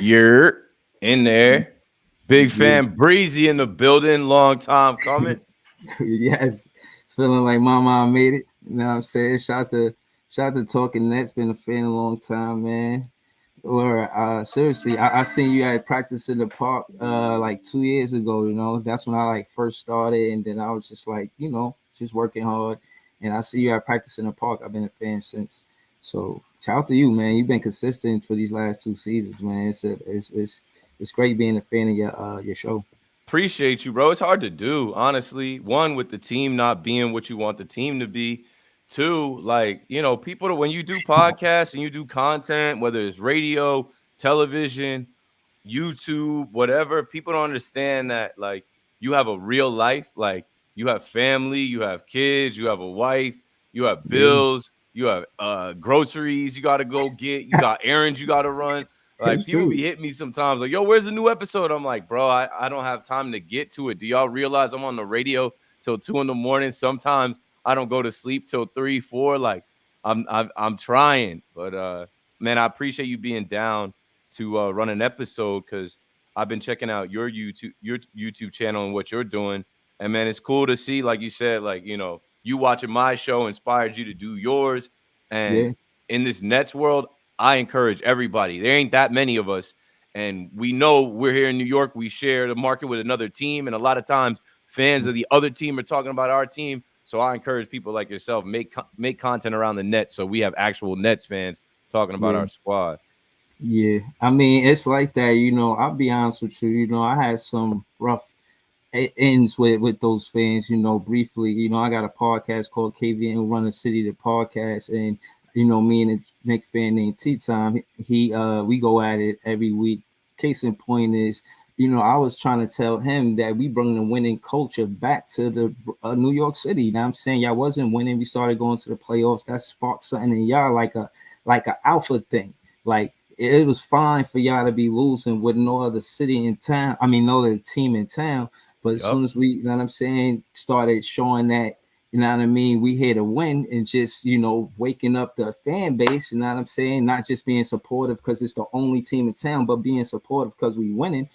You're in there. Big Yeah. fan Breezy in the building. Long time coming. Yes. Feeling like mama I made it. You know what I'm saying? Shout out to Talking Nets. Been a fan a long time, man. Or seriously, I seen you at practice in the park like 2 years ago, That's when I like first started, and then I was just like, just working hard. And I see you at practice in the park. I've been a fan since. So shout out to you, man. You've been consistent for these last 2 seasons, man. It's great being a fan of your show. Appreciate you, bro. It's hard to do, honestly. One, with the team not being what you want the team to be. Two, like, people, when you do podcasts and you do content, whether it's radio, television, YouTube, whatever, people don't understand that, like, you have a real life. Like, you have family, you have kids, you have a wife, you have Yeah, bills, you have groceries you got to go get, you got errands you got to run. Like, it's people true. be hitting me sometimes like, yo, where's the new episode? I'm like, bro, I don't have time to get to it. Do y'all realize I'm on the radio till 2 in the morning? Sometimes I don't go to sleep till 3, 4. Like, I'm trying. But man, I appreciate you being down to run an episode, because I've been checking out your YouTube channel and what you're doing. And man, it's cool to see, like you said, like, you watching my show inspired you to do yours. And Yeah, in this Nets world, I encourage everybody. There ain't that many of us. And we know we're here in New York. We share the market with another team. And a lot of times fans of the other team are talking about our team. So I encourage people like yourself, make content around the Nets, so we have actual Nets fans talking about yeah. our squad. Yeah, I mean, it's like that, I'll be honest with you, I had some rough ends with those fans, briefly. I got a podcast called KVN Run the City, the podcast, and me and a Nick fan named T Time, we go at it every week. Case in point is, I was trying to tell him that we bring the winning culture back to the New York City. You know what I'm saying? Y'all wasn't winning. We started going to the playoffs. That sparked something in y'all, like a alpha thing. Like it was fine for y'all to be losing with no other city in town. I mean, no other team in town. But as Yep. soon as we, you know what I'm saying, started showing that, you know what I mean, we here to win, and just, waking up the fan base, you know what I'm saying, not just being supportive because it's the only team in town, but being supportive because we winning.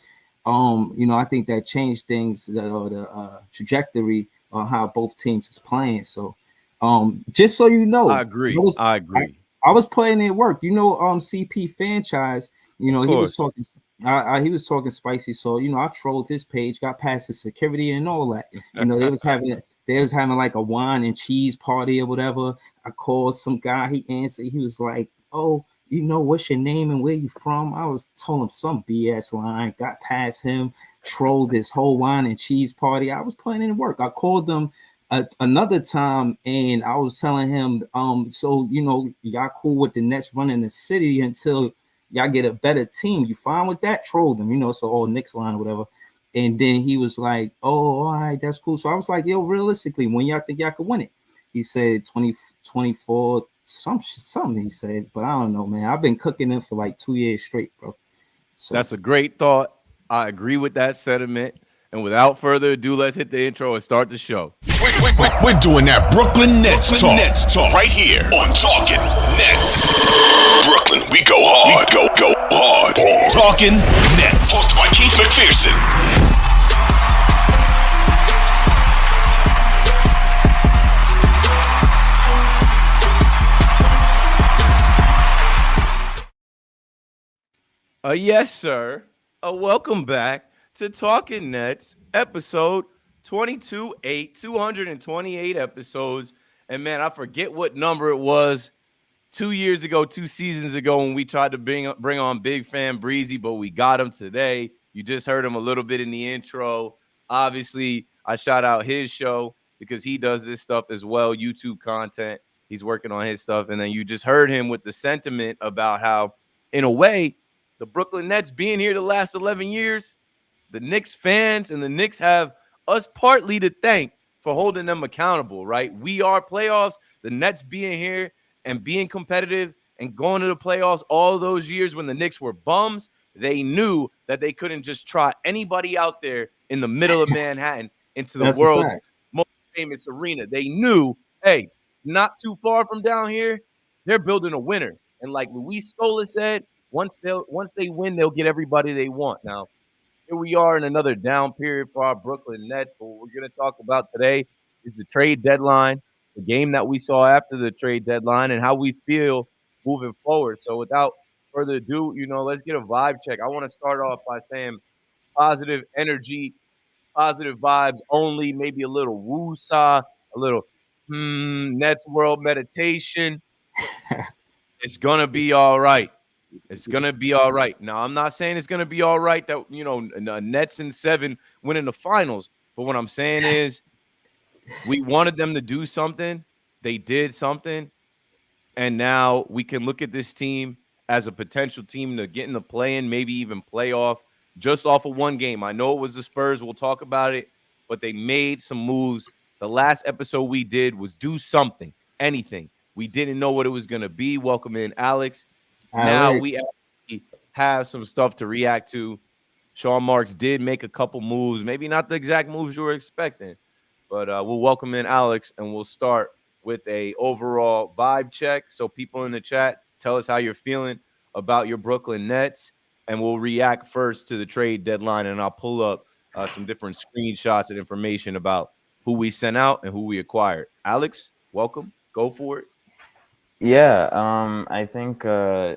I think that changed things, the trajectory on how both teams is playing. So, just so you I know, I agree. was I I, agree. I was putting in work. CP franchise. Of He was course. talking. He was talking spicy. So I trolled his page, got past the security and all that. They was having like a wine and cheese party or whatever. I called some guy. He answered. He was like, "Oh, what's your name and where you from?" I was told him some BS line. Got past him, trolled this whole wine and cheese party. I was putting in work. I called them another time, and I was telling him, so y'all cool with the Nets running the city until y'all get a better team. You fine with that? Troll them, so all Knicks line or whatever. And then he was like, "Oh, all right, that's cool." So I was like, "Yo, realistically, when y'all think y'all could win it?" He said 2024, something he said, but I don't know, man. I've been cooking it for like 2 years straight, bro. So That's a great thought. I agree with that sentiment. And without further ado, let's hit the intro and start the show. We're doing that Brooklyn Nets talk right here on Talking Nets. Brooklyn, we go hard. Go hard. Talking Nets. Hosted by Keith McPherson. Yes, sir. Welcome back to Talking Nets, episode 22, 228 episodes. And man, I forget what number it was 2 years ago, 2 seasons ago, when we tried to bring on Big Fan Breezy, but we got him today. You just heard him a little bit in the intro. Obviously, I shout out his show because he does this stuff as well, YouTube content. He's working on his stuff. And then you just heard him with the sentiment about how, in a way, the Brooklyn Nets being here the last 11 years, the Knicks fans and the Knicks have us partly to thank for holding them accountable, right? We are playoffs. The Nets being here and being competitive and going to the playoffs all those years when the Knicks were bums, they knew that they couldn't just trot anybody out there in the middle of Manhattan into the that's a world's fact. most famous arena. They knew, hey, not too far from down here, they're building a winner. And like Luis Scola said, Once they win, they'll get everybody they want. Now, here we are in another down period for our Brooklyn Nets. But what we're going to talk about today is the trade deadline, the game that we saw after the trade deadline, and how we feel moving forward. So, without further ado, let's get a vibe check. I want to start off by saying positive energy, positive vibes only, maybe a little woo-saw, a little Nets world meditation. It's going to be all right. It's gonna be all right. Now, I'm not saying it's gonna be all right that Nets in 7 winning the finals. But what I'm saying is, we wanted them to do something. They did something, and now we can look at this team as a potential team to get in the play-in, maybe even playoff, just off of one game. I know it was the Spurs. We'll talk about it, but they made some moves. The last episode we did was do something, anything. We didn't know what it was gonna be. Welcome in, Alex. Now we Alex. actually have some stuff to react to. Sean Marks did make a couple moves, maybe not the exact moves you were expecting, but we'll welcome in Alex, and we'll start with a overall vibe check. So people in the chat, tell us how you're feeling about your Brooklyn Nets, and we'll react first to the trade deadline, and I'll pull up some different screenshots and information about who we sent out and who we acquired. Alex, welcome. Go for it. Yeah, I think I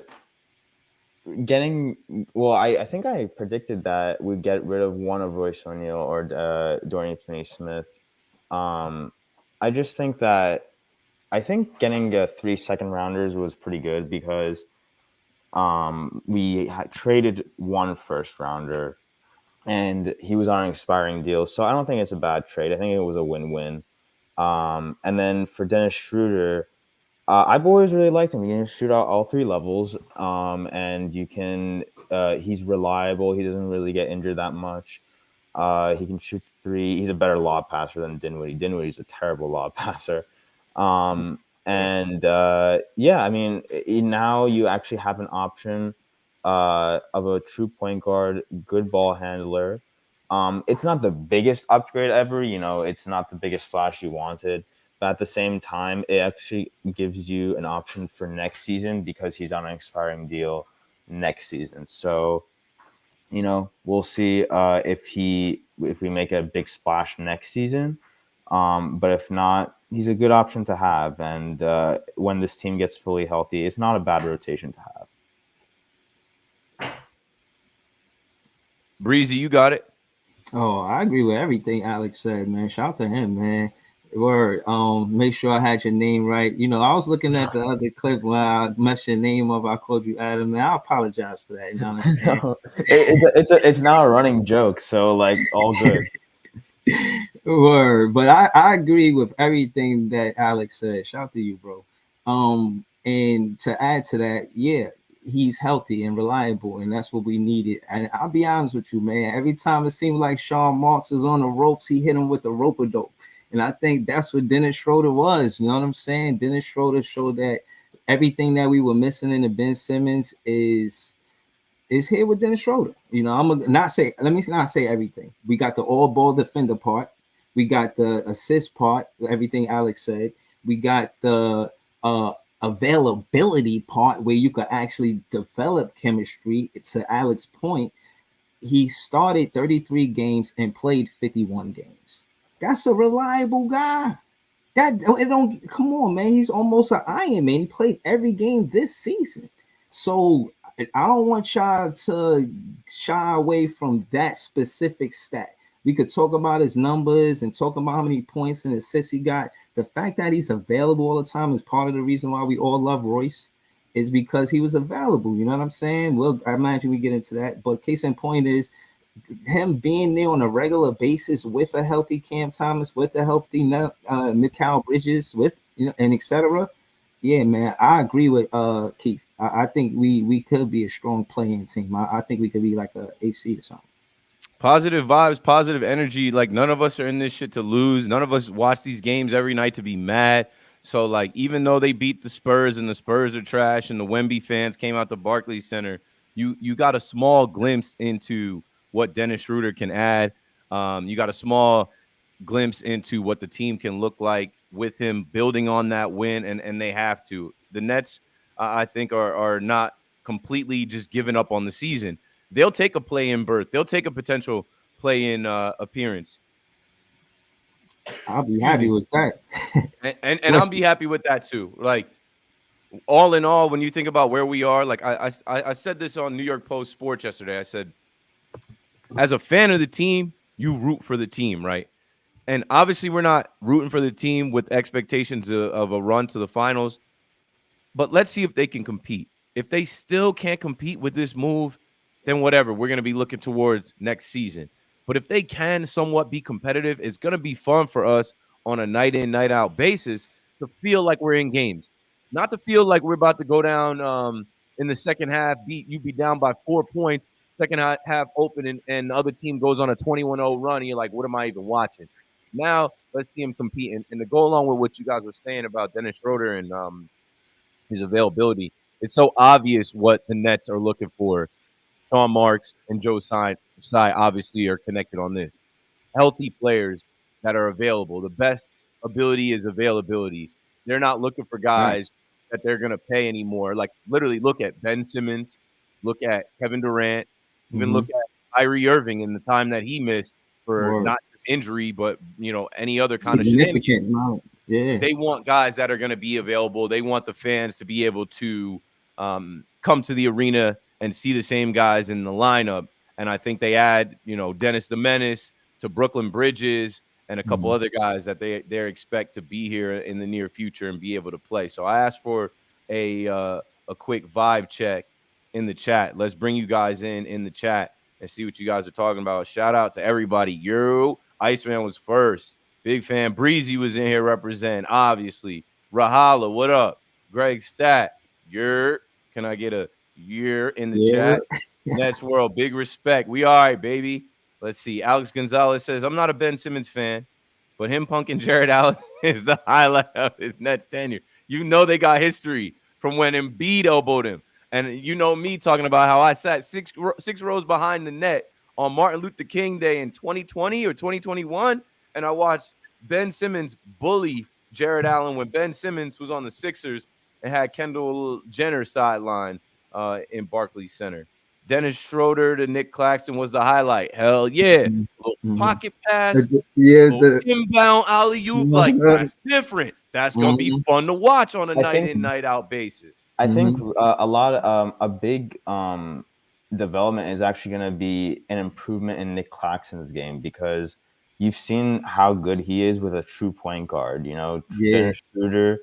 think I predicted that we'd get rid of one of Royce O'Neal or Dorian Finney-Smith. I just think that I think getting 3 second rounders was pretty good because we traded 1 first rounder and he was on an expiring deal, so I don't think it's a bad trade. I think it was a win-win. And then for Dennis Schroeder, I've always really liked him. He can shoot out all 3 levels, and you can. He's reliable. He doesn't really get injured that much. He can shoot 3. He's a better lob passer than Dinwiddie. Dinwiddie's a terrible lob passer. And I mean, now you actually have an option of a true point guard, good ball handler. It's not the biggest upgrade ever. It's not the biggest splash you wanted. But at the same time, it actually gives you an option for next season because he's on an expiring deal next season. So, we'll see if we make a big splash next season. But if not, he's a good option to have. And when this team gets fully healthy, it's not a bad rotation to have. Breezy, you got it. Oh, I agree with everything Alex said, man. Shout out to him, man. Word. Make sure I had your name right. I was looking at the other clip when I messed your name up. I called you Adam, man. I apologize for that. You know what I'm saying? No, it's now a running joke, so like all good. Word. But I agree with everything that Alex said. Shout out to you, bro. And to add to that, yeah, he's healthy and reliable, and that's what we needed. And I'll be honest with you, man. Every time it seemed like Sean Marks is on the ropes, he hit him with the rope-a-dope. And I think that's what Dennis Schroeder was. You know what I'm saying? Dennis Schroeder showed that everything that we were missing in the Ben Simmons is here with Dennis Schroeder. I'm gonna not say. Let me not say everything. We got the all-ball defender part. We got the assist part. Everything Alex said. We got the availability part where you could actually develop chemistry. To Alex's point, he started 33 games and played 51 games. That's a reliable guy. That it don't come on, man. He's almost an Iron Man. He played every game this season. So I don't want y'all to shy away from that specific stat. We could talk about his numbers and talk about how many points and assists he got. The fact that he's available all the time is part of the reason why we all love Royce, is because he was available. You know what I'm saying? Well, I imagine we get into that. But case in point is him being there on a regular basis with a healthy Cam Thomas, with a healthy Mikal Bridges, with and etc. Yeah, man, I agree with Keith. I think we could be a strong playing team. I think we could be like a AC or something. Positive vibes, positive energy. Like, none of us are in this shit to lose. None of us watch these games every night to be mad. So, like, even though they beat the Spurs and the Spurs are trash and the Wemby fans came out to Barclays Center, you got a small glimpse into what Dennis Schroeder can add. You got a small glimpse into what the team can look like with him building on that win, and they have to. The Nets, I think, are not completely just given up on the season. They'll take a play-in berth. They'll take a potential play-in appearance. I'll be Excuse happy me. with that. And Bless I'll be you. happy with that too. Like all in all, when you think about where we are, like I said this on New York Post Sports yesterday. I said, as a fan of the team, you root for the team, right? And obviously, we're not rooting for the team with expectations of a run to the finals. But let's see if they can compete. If they still can't compete with this move, then whatever. We're going to be looking towards next season. But if they can somewhat be competitive, it's going to be fun for us on a night in, night out basis to feel like we're in games, not to feel like we're about to go down in the second half, be down by 4 points, second half open, and the other team goes on a 21-0 run, and you're like, what am I even watching? Now, let's see him compete. And to go along with what you guys were saying about Dennis Schroeder and his availability, it's so obvious what the Nets are looking for. Sean Marks and Joe Tsai obviously are connected on this. Healthy players that are available. The best ability is availability. They're not looking for Facts. guys that they're going to pay anymore. Like literally look at Ben Simmons, look at Kevin Durant, even Mm-hmm. look at Kyrie Irving in the time that he missed for Or not injury, but any other kind of shenanigans. significant amount. Yeah. They want guys that are going to be available. They want the fans to be able to come to the arena and see the same guys in the lineup. And I think they add, Dennis the Menace to Brooklyn Bridges and a couple Mm-hmm. other guys that they expect to be here in the near future and be able to play. So I asked for a quick vibe check in the chat. Let's bring you guys in the chat and see what you guys are talking about. Shout out to everybody. Iceman was first. Big Fan Breezy was in here representing, obviously. Rahala, what up? Greg Stat, can I get a year in the Yeah. chat? Nets World, big respect. We all right, baby. Let's see. Alex Gonzalez says, I'm not a Ben Simmons fan, but him punking Jared Allen is the highlight of his Nets tenure. You know they got history from when Embiid elbowed him. And you know me talking about how I sat six rows behind the net on Martin Luther King Day in 2020 or 2021, and I watched Ben Simmons bully Jared Allen when Ben Simmons was on the Sixers and had Kendall Jenner sideline in Barclays Center. Dennis Schroeder to Nick Claxton was the highlight. Hell yeah. Little Mm-hmm. pocket pass, Yeah. little inbound alley oop. Like, Mm-hmm. that's different. That's going to be fun to watch on a I night think in, night out basis. I think Mm-hmm. a big development is actually going to be an improvement in Nick Claxton's game, because you've seen how good he is with a true point guard. Yeah. Dennis Schroeder.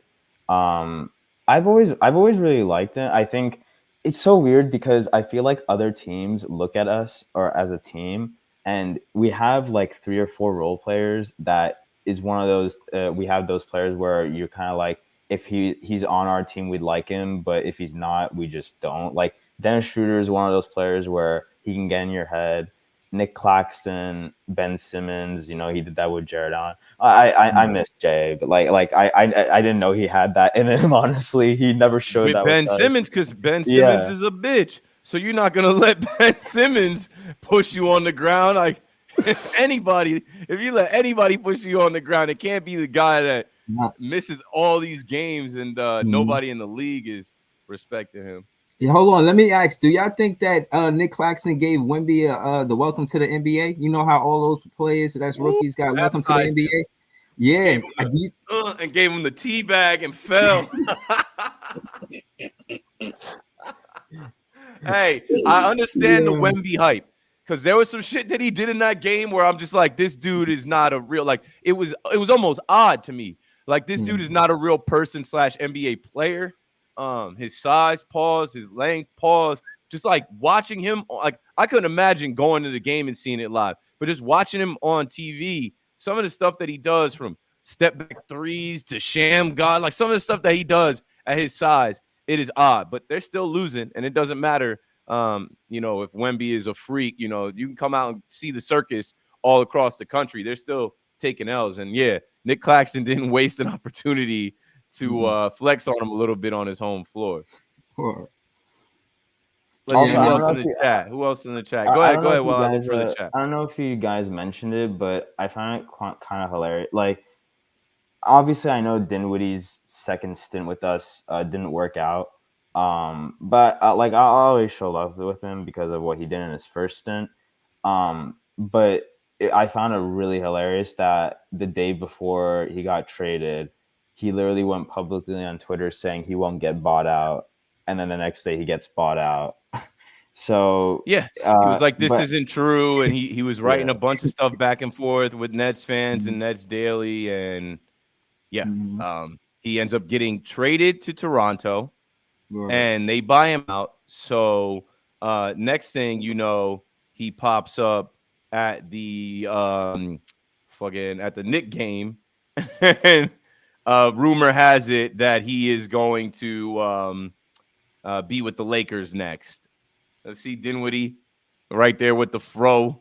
Um, I've always really liked it. I think it's so weird because I feel like other teams look at us or as a team, and we have like 3 or 4 role players that is one of those. We have those players where you're kind of like, if he's on our team, we'd like him, but if he's not, we just don't. Like Dennis Schroeder is one of those players where he can get in your head. Nick Claxton, Ben Simmons, he did that with Jared Allen. I miss Jay, but I didn't know he had that in him. Honestly, he never showed With that with Ben us. Simmons, because Ben Simmons Yeah, is a bitch. So you're not gonna let Ben Simmons push you on the ground. Like if you let anybody push you on the ground, it can't be the guy that misses all these games and Mm-hmm. nobody in the league is respecting him. Yeah, hold on. Let me ask. Do y'all think that Nick Claxton gave Wemby the welcome to the NBA? You know how all those players that's Ooh, rookies got welcome to the baptized him, NBA? Yeah. gave him and gave him the tea bag and fell. Hey, I understand the Yeah. Wemby hype because there was some shit that he did in that game where I'm just like, this dude is not a real, like it was almost odd to me. Like this dude is not a real person / NBA player. His size, pause, his length, pause. Just like watching him, like I couldn't imagine going to the game and seeing it live, but just watching him on TV, some of the stuff that he does from step back threes to sham god, like some of the stuff that he does at his size, it is odd, but they're still losing, and it doesn't matter. If Wemby is a freak, you can come out and see the circus all across the country. They're still taking L's, and yeah, Nick Claxton didn't waste an opportunity to flex on him a little bit on his home floor. Let's see Also, who I Yeah. don't else know in if the you, chat. Who else in the chat? Go I ahead, don't know if you while I look guys, for the chat. I don't know if you guys mentioned it, but I found it kind of hilarious. Like, obviously, I know Dinwiddie's second stint with us didn't work out, But like I'll always show love with him because of what he did in his first stint. But I found it really hilarious that the day before he got traded, he literally went publicly on Twitter saying he won't get bought out, and then the next day he gets bought out. So, Yeah, he was like, "This but isn't true," and he was writing yeah, a bunch of stuff back and forth with Nets fans Mhm. and Nets Daily, and yeah, Mhm. he ends up getting traded to Toronto, Right. and they buy him out. So next thing you know, he pops up at the fucking at the Knick game, and rumor has it that he is going to be with the Lakers next. Let's see Dinwiddie right there with the fro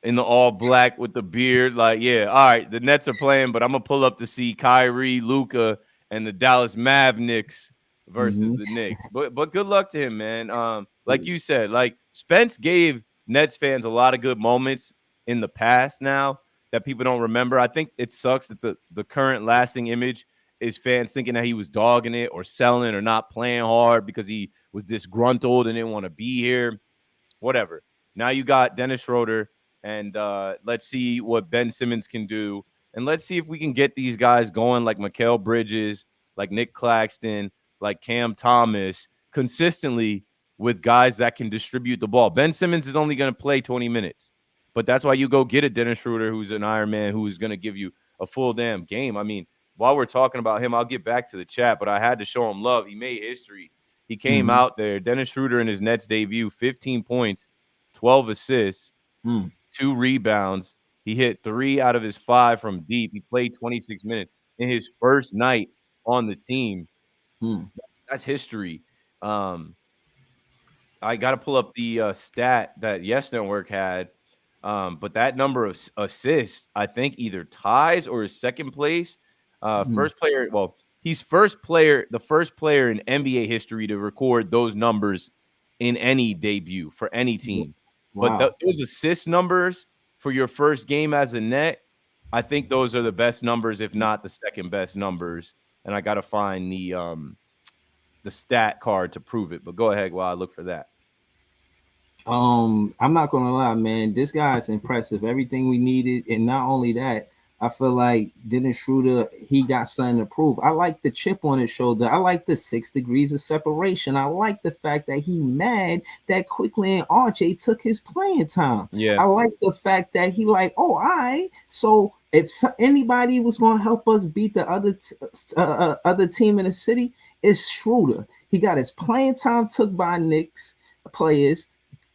in the all black with the beard. Like, yeah, all right, the Nets are playing, but I'm gonna pull up to see Kyrie, Luca, and the Dallas Mavericks versus Mhm. the Knicks. But good luck to him, man. Like you said, like Spence gave Nets fans a lot of good moments in the past now that people don't remember. I think it sucks that the current lasting image is fans thinking that he was dogging it or selling or not playing hard because he was disgruntled and didn't want to be here, whatever. Now you got Dennis Schroeder, and let's see what Ben Simmons can do, and let's see if we can get these guys going like Mikal Bridges, like Nick Claxton, like Cam Thomas, consistently with guys that can distribute the ball. Ben Simmons is only going to play 20 minutes, but that's why you go get a Dennis Schroeder who's an Iron Man who's going to give you a full damn game. I mean, while we're talking about him, I'll get back to the chat, but I had to show him love. He made history. He came Mhm. out there, Dennis Schroeder in his Nets debut, 15 points, 12 assists, Mm. 2 rebounds. He hit 3 out of his 5 from deep. He played 26 minutes in his first night on the team. Mm. That's history. Um, I got to pull up the stat that Yes Network had. But that number of assists, I think, either ties or is second place. Mm. First player, well, he's the first player in NBA history to record those numbers in any debut for any team. But Wow. those assist numbers for your first game as a net, I think those are the best numbers, if not the second best numbers. And I got to find the stat card to prove it. But go ahead while I look for that. I'm not gonna lie, man. This guy's impressive. Everything we needed, and not only that, I feel like Dennis Schroeder, he got something to prove. I like the chip on his shoulder. I like the 6 degrees of separation. I like the fact that he mad that quickly and RJ took his playing time. Yeah. I like the fact that he like, oh, all right. So if anybody was gonna help us beat the other team in the city, it's Schroeder. He got his playing time took by Knicks players.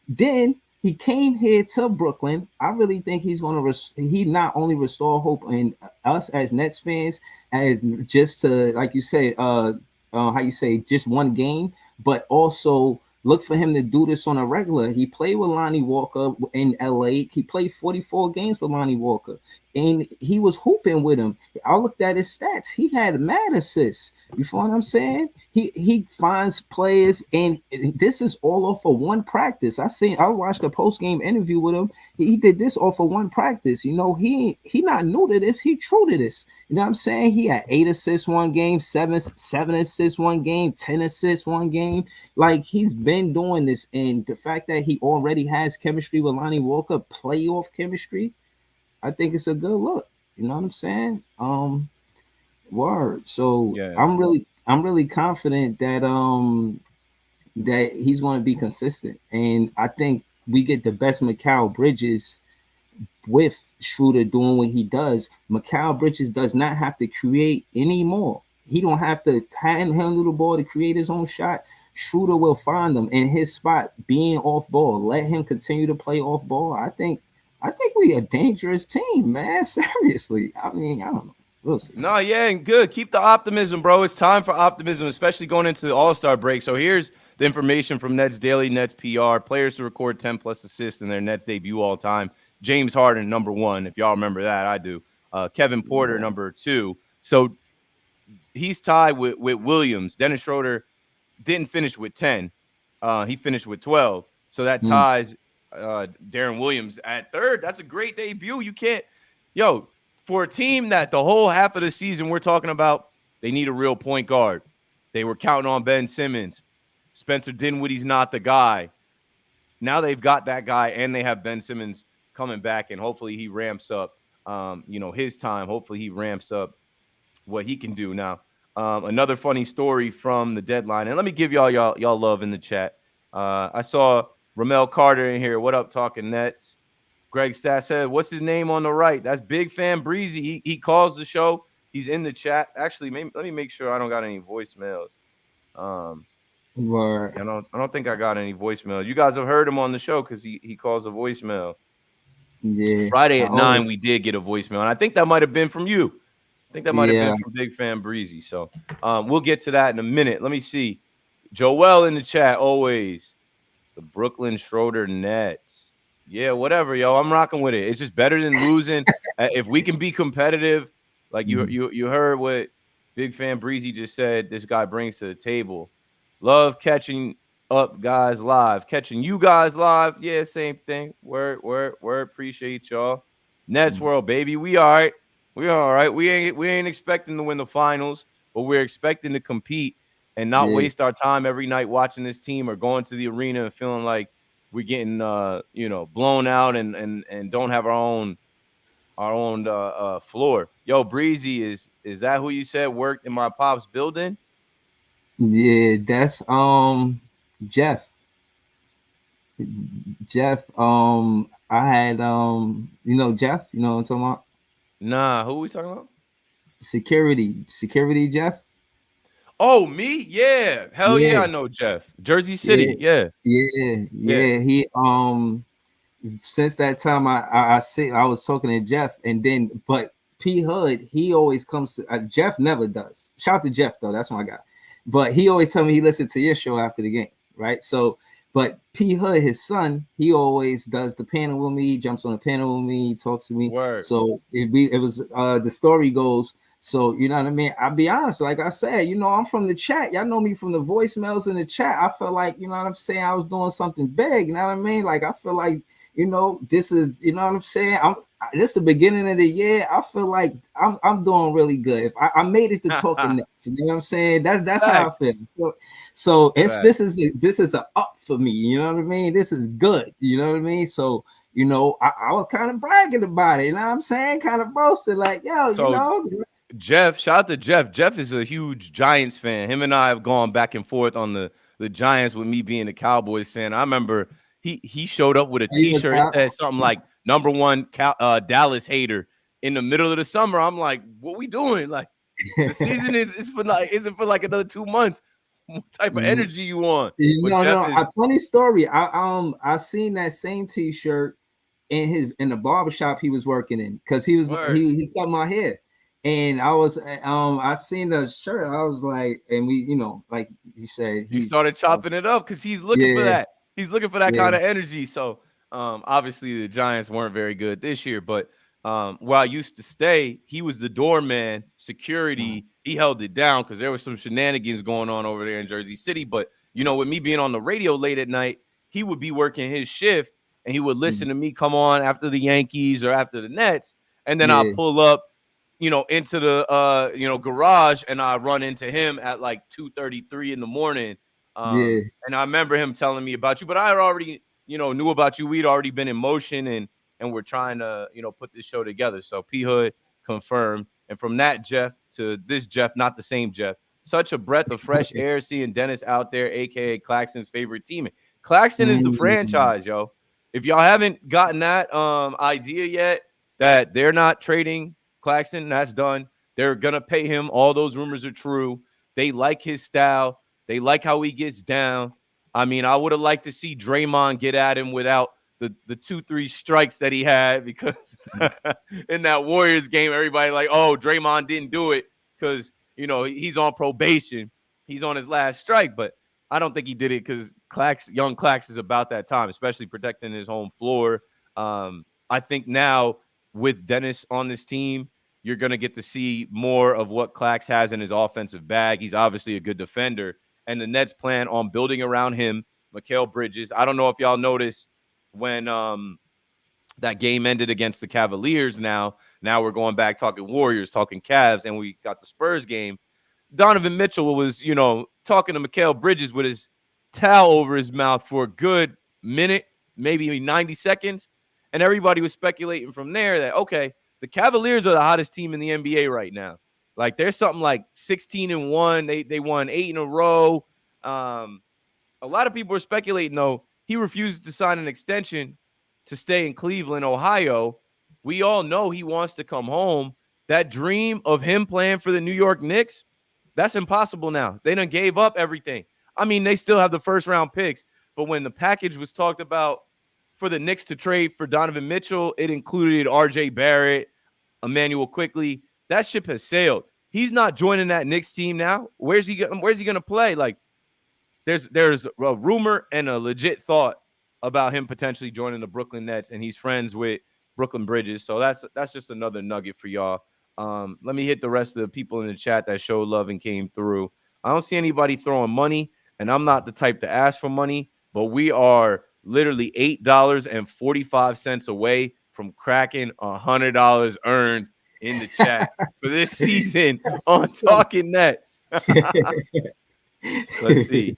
Then he came here to Brooklyn. I really think he's going to he not only restore hope in us as Nets fans, as just to like you say, how you say, just one game, but also look for him to do this on a regular. He played with Lonnie Walker in LA. He played 44 games with Lonnie Walker, and he was hooping with him. I looked at his stats. He had mad assists. You feel what I'm saying? He finds players, and this is all off of one practice. I watched a post game interview with him. He did this off of one practice. You know, he not new to this. He true to this. You know what I'm saying? He had 8 assists one game, seven assists one game, 10 assists one game. Like he's been doing this, and the fact that he already has chemistry with Lonnie Walker, playoff chemistry, I think it's a good look. You know what I'm saying? Word. So Yeah. I'm really confident that he's going to be consistent, and I think we get the best Mikal Bridges with Schroeder doing what he does. Mikal Bridges does not have to create anymore. He don't have to handle the ball to create his own shot. Schroeder will find them in his spot, being off ball. Let him continue to play off ball. I think we a dangerous team, man. Seriously. I mean, I don't know. We'll see. No, yeah, and good. Keep the optimism, bro. It's time for optimism, especially going into the All-Star break. So here's the information from Nets Daily, Nets PR. Players to record 10 plus assists in their Nets debut all time. James Harden, number 1. If y'all remember that, I do. Kevin Porter, Yeah. number 2. So he's tied with Williams. Dennis Schroeder didn't finish with 10. He finished with 12. So that Hmm. ties Darren Williams at third. That's a great debut. You can't, yo, for a team that the whole half of the season we're talking about, they need a real point guard. They were counting on Ben Simmons. Spencer Dinwiddie's not the guy. Now they've got that guy, and they have Ben Simmons coming back, and hopefully he ramps up, his time. Hopefully he ramps up what he can do now. Another funny story from the deadline, and let me give y'all love in the chat. I saw Ramel Carter in here. What up, talking Nets? Greg Stat said, "What's his name on the right?" That's Big Fan Breezy. He calls the show. He's in the chat. Actually, let me make sure I don't got any voicemails. Word. I don't think I got any voicemail. You guys have heard him on the show because he calls a voicemail. Yeah. Friday at 9, we did get a voicemail, and I think that might have been from you. I think that might have been from Big Fan Breezy. So we'll get to that in a minute. Let me see. Joel in the chat always. The Brooklyn Schroeder Nets. Yeah, whatever, yo. I'm rocking with it. It's just better than losing. If we can be competitive, like you heard what Big Fan Breezy just said, this guy brings to the table. Love catching up guys live. Catching you guys live. Yeah, same thing. Word. Appreciate y'all. Nets world, baby. We all right. We all right. We ain't expecting to win the finals, but we're expecting to compete and not waste our time every night watching this team or going to the arena and feeling like we're getting blown out and don't have our own floor. Yo, Breezy, is that who you said worked in my pop's building? Yeah, that's Jeff. Jeff, I had Jeff, you know what I'm talking about? Nah, who we talking about? Security Jeff. Oh, me? Yeah. Hell yeah, I know Jeff. Jersey City. Yeah. He since that time I was talking to Jeff, and then but P Hood, he always comes to Jeff never does. Shout out to Jeff though, that's my guy. But he always tell me he listened to your show after the game, right? So but P Hood, his son, he always does the panel with me, jumps on the panel with me, talks to me. Word. So it was the story goes. So you know what I mean? I'll be honest, like I said, I'm from the chat. Y'all know me from the voicemails in the chat. I felt like, you know what I'm saying, I was doing something big, you know what I mean? Like I feel like, this is, you know what I'm saying? This is the beginning of the year. I feel like I'm doing really good. If I made it to talking Nets, you know what I'm saying? That's how I feel. So this is a up for me, you know what I mean? This is good, you know what I mean? So I was kind of bragging about it, you know what I'm saying? Kind of boasting, like, yo, Jeff, shout out to Jeff. Jeff is a huge Giants fan. Him and I have gone back and forth on the Giants with me being a Cowboys fan. I remember he showed up with a T-shirt. It said something like #1 Dallas hater in the middle of the summer. I'm like, what we doing? Like the season isn't for like another 2 months. What type of energy you want? A funny story. I seen that same T-shirt in the barbershop he was working in because he cut my hair. And I was, I seen the shirt. I was like, and we, like you said, he started chopping it up because he's looking for that. He's looking for that kind of energy. So, obviously the Giants weren't very good this year, but where I used to stay, he was the doorman, security. He held it down because there was some shenanigans going on over there in Jersey City. But with me being on the radio late at night, he would be working his shift and he would listen to me come on after the Yankees or after the Nets, and then I'll pull up into the garage, and I run into him at like 2:33 in the morning. And I remember him telling me about you, but I had already knew about you. We'd already been in motion, and we're trying to put this show together. So P Hood confirmed, and from that Jeff to this Jeff, not the same Jeff. Such a breath of fresh air seeing Dennis out there, aka Claxton's favorite teammate. Claxton is the franchise, yo. If y'all haven't gotten that idea yet, that they're not trading Claxton, that's done. They're going to pay him. All those rumors are true. They like his style. They like how he gets down. I mean, I would have liked to see Draymond get at him without the 2-3 strikes that he had, because in that Warriors game, everybody like, oh, Draymond didn't do it because, he's on probation. He's on his last strike. But I don't think he did it because young Clax is about that time, especially protecting his home floor. I think now with Dennis on this team, you're going to get to see more of what Clax has in his offensive bag. He's obviously a good defender, and the Nets plan on building around him. Mikal Bridges. I don't know if y'all noticed when that game ended against the Cavaliers. Now we're going back talking Warriors, talking Cavs, and we got the Spurs game. Donovan Mitchell was, talking to Mikal Bridges with his towel over his mouth for a good minute, maybe 90 seconds. And everybody was speculating from there that, okay, the Cavaliers are the hottest team in the NBA right now. Like there's something like 16-1. They won 8 in a row. A lot of people are speculating, though, he refuses to sign an extension to stay in Cleveland, Ohio. We all know he wants to come home. That dream of him playing for the New York Knicks, that's impossible now. They done gave up everything. I mean, they still have the first round picks, but when the package was talked about for the Knicks to trade for Donovan Mitchell, it included RJ Barrett, Emmanuel Quickly. That ship has sailed. He's not joining that Knicks team now. Where's he going to play? Like, there's a rumor and a legit thought about him potentially joining the Brooklyn Nets, and he's friends with Brooklyn Bridges. So that's just another nugget for y'all. Let me hit the rest of the people in the chat that showed love and came through. I don't see anybody throwing money, and I'm not the type to ask for money, but we are literally $8.45 away from cracking $100 earned in the chat for this season on Talking Nets. Let's see.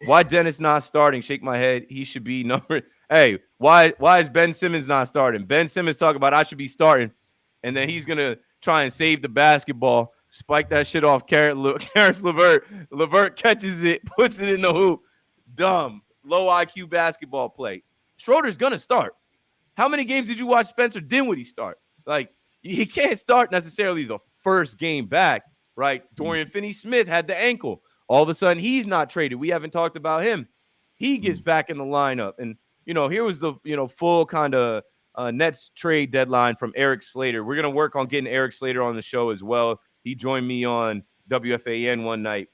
Why Dennis not starting? Shake my head. He should be number. Hey, why is Ben Simmons not starting? Ben Simmons talking about I should be starting, and then he's gonna try and save the basketball, spike that shit off Karis LeVert. LeVert catches it, puts it in the hoop. Dumb, low IQ basketball play. Schroeder's gonna start. How many games did you watch Spencer Dinwiddie start? Like he can't start necessarily the first game back, right? Dorian Finney-Smith had the ankle. All of a sudden, he's not traded. We haven't talked about him. He gets back in the lineup. And, here was the, full kind of Nets trade deadline from Eric Slater. We're going to work on getting Eric Slater on the show as well. He joined me on WFAN one night.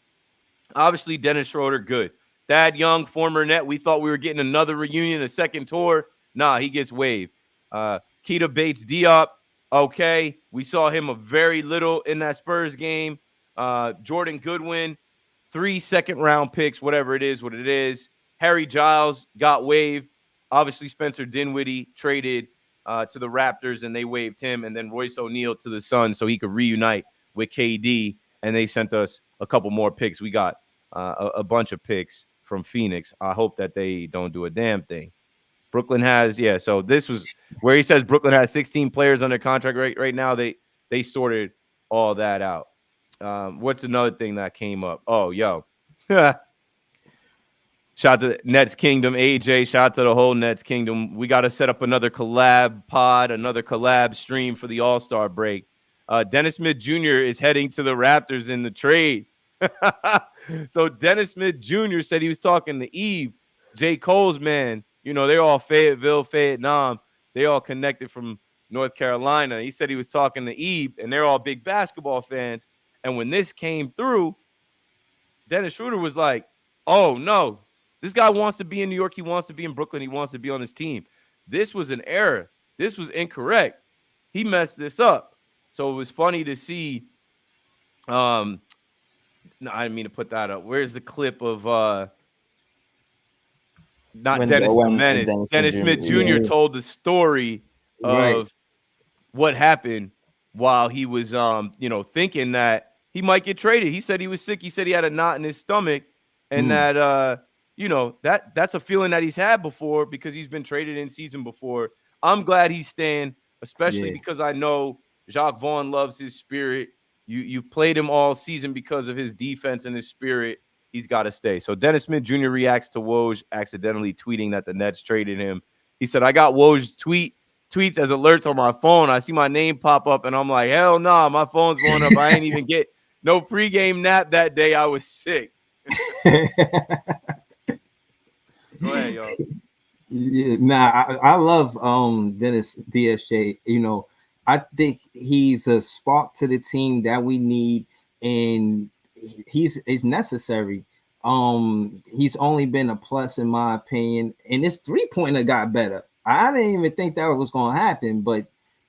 Obviously, Dennis Schroeder, good. Thad Young, former Net. We thought we were getting another reunion, a second tour. Nah, he gets waived. Keita Bates-Diop, okay. We saw him a very little in that Spurs game. Jordan Goodwin, 3 second-round picks, whatever it is, what it is. Harry Giles got waived. Obviously, Spencer Dinwiddie traded to the Raptors, and they waived him. And then Royce O'Neal to the Suns so he could reunite with KD, and they sent us a couple more picks. We got a bunch of picks from Phoenix. I hope that they don't do a damn thing. Brooklyn has, so this was where he says Brooklyn has 16 players under contract right now. They sorted all that out. What's another thing that came up? Oh, yo. Shout out to Nets Kingdom, AJ. Shout out to the whole Nets Kingdom. We got to set up another collab pod, another collab stream for the All-Star break. Dennis Smith Jr. is heading to the Raptors in the trade. So Dennis Smith Jr. said he was talking to Eve, J. Cole's man. They're all Fayetteville, Vietnam. They all connected from North Carolina. He said he was talking to Eve, and they're all big basketball fans. And when this came through, Dennis Schroeder was like, oh, no, this guy wants to be in New York. He wants to be in Brooklyn. He wants to be on this team. This was an error. This was incorrect. He messed this up. So it was funny to see. No, I didn't mean to put that up. Where's the clip of Dennis the Menace? Dennis Smith Jr. told the story of what happened while he was, thinking that he might get traded. He said he was sick. He said he had a knot in his stomach, and that, that's a feeling that he's had before because he's been traded in season before. I'm glad he's staying, especially because I know Jacques Vaughn loves his spirit. You've played him all season because of his defense and his spirit. He's got to stay. So Dennis Smith Jr. reacts to Woj accidentally tweeting that the Nets traded him. He said, I got Woj's tweets as alerts on my phone. I see my name pop up, and I'm like, hell no, my phone's blowing up. I ain't even get no pregame nap that day. I was sick. Go ahead, y'all. I love Dennis DSJ. I think he's a spark to the team that we need, and he's necessary. He's only been a plus in my opinion, and this 3-pointer got better. I didn't even think that was going to happen, but